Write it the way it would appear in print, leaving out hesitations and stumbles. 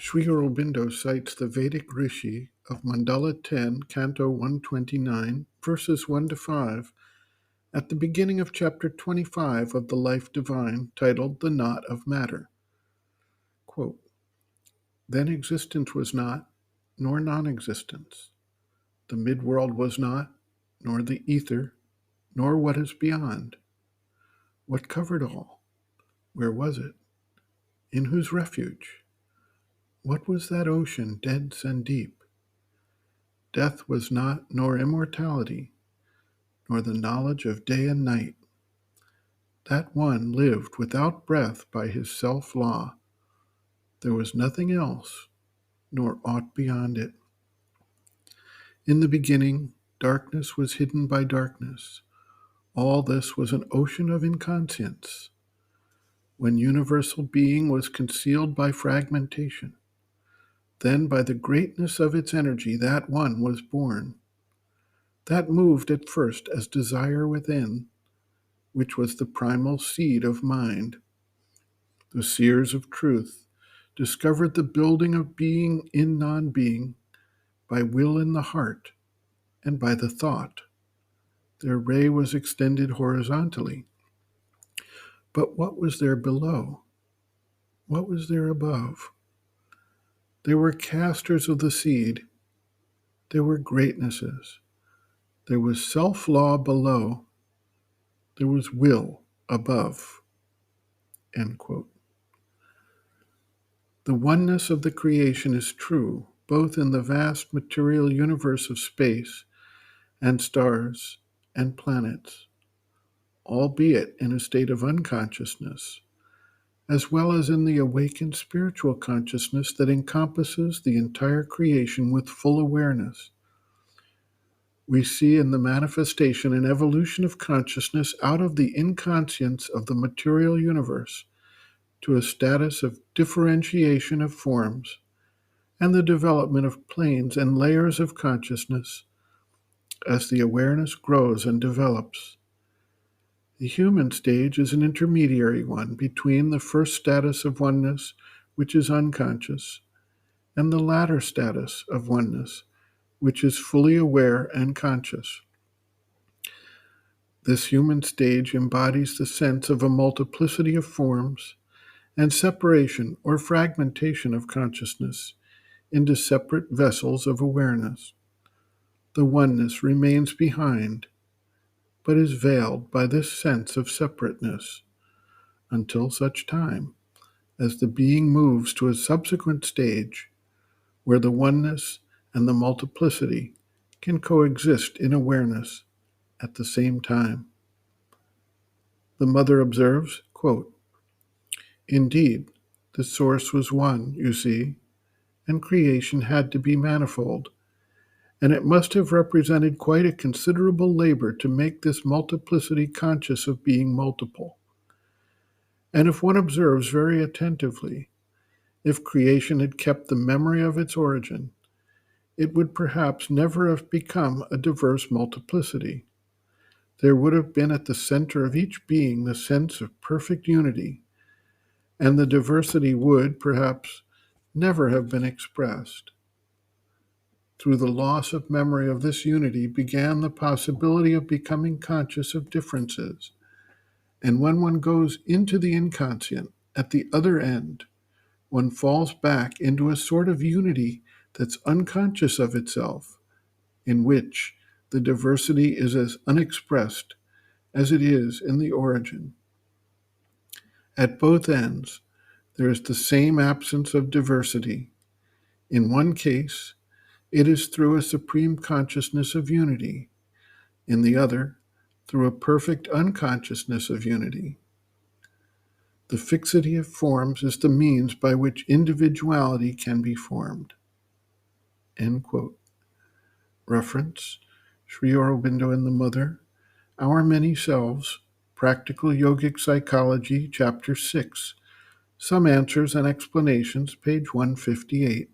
Sri Aurobindo cites the Vedic Rishi of Mandala 10, Canto 129, verses 1 to 5, at the beginning of chapter 25 of the Life Divine, titled The Knot of Matter. Quote, "Then existence was not, nor non-existence. The midworld was not, nor the ether, nor what is beyond. What covered all? Where was it? In whose refuge? What was that ocean dense and deep? Death was not, nor immortality, nor the knowledge of day and night. That one lived without breath by his self-law. There was nothing else, nor aught beyond it. In the beginning, darkness was hidden by darkness. All this was an ocean of inconscience. When universal being was concealed by fragmentation, then by the greatness of its energy, that one was born. That moved at first as desire within, which was the primal seed of mind. The seers of truth discovered the building of being in non-being by will in the heart and by the thought. Their ray was extended horizontally. But what was there below? What was there above? There were casters of the seed. There were greatnesses. There was self-law below. There was will above." End quote. The oneness of the creation is true, both in the vast material universe of space and stars and planets, albeit in a state of unconsciousness, as well as in the awakened spiritual consciousness that encompasses the entire creation with full awareness. We see in the manifestation an evolution of consciousness out of the inconscience of the material universe to a status of differentiation of forms and the development of planes and layers of consciousness as the awareness grows and develops. The human stage is an intermediary one between the first status of oneness, which is unconscious, and the latter status of oneness, which is fully aware and conscious. This human stage embodies the sense of a multiplicity of forms and separation or fragmentation of consciousness into separate vessels of awareness. The oneness remains behind, but is veiled by this sense of separateness until such time as the being moves to a subsequent stage where the oneness and the multiplicity can coexist in awareness at the same time. The mother observes, quote, "Indeed, the source was one, you see, and creation had to be manifold, and it must have represented quite a considerable labor to make this multiplicity conscious of being multiple. And if one observes very attentively, if creation had kept the memory of its origin, it would perhaps never have become a diverse multiplicity. There would have been at the center of each being the sense of perfect unity, and the diversity would, perhaps, never have been expressed. Through the loss of memory of this unity began the possibility of becoming conscious of differences. And when one goes into the inconscient, at the other end, one falls back into a sort of unity that's unconscious of itself, in which the diversity is as unexpressed as it is in the origin. At both ends, there is the same absence of diversity. In one case, it is through a supreme consciousness of unity. In the other, through a perfect unconsciousness of unity. The fixity of forms is the means by which individuality can be formed." End quote. Reference, Sri Aurobindo and the Mother, Our Many Selves, Practical Yogic Psychology, Chapter 6, Some Answers and Explanations, page 158.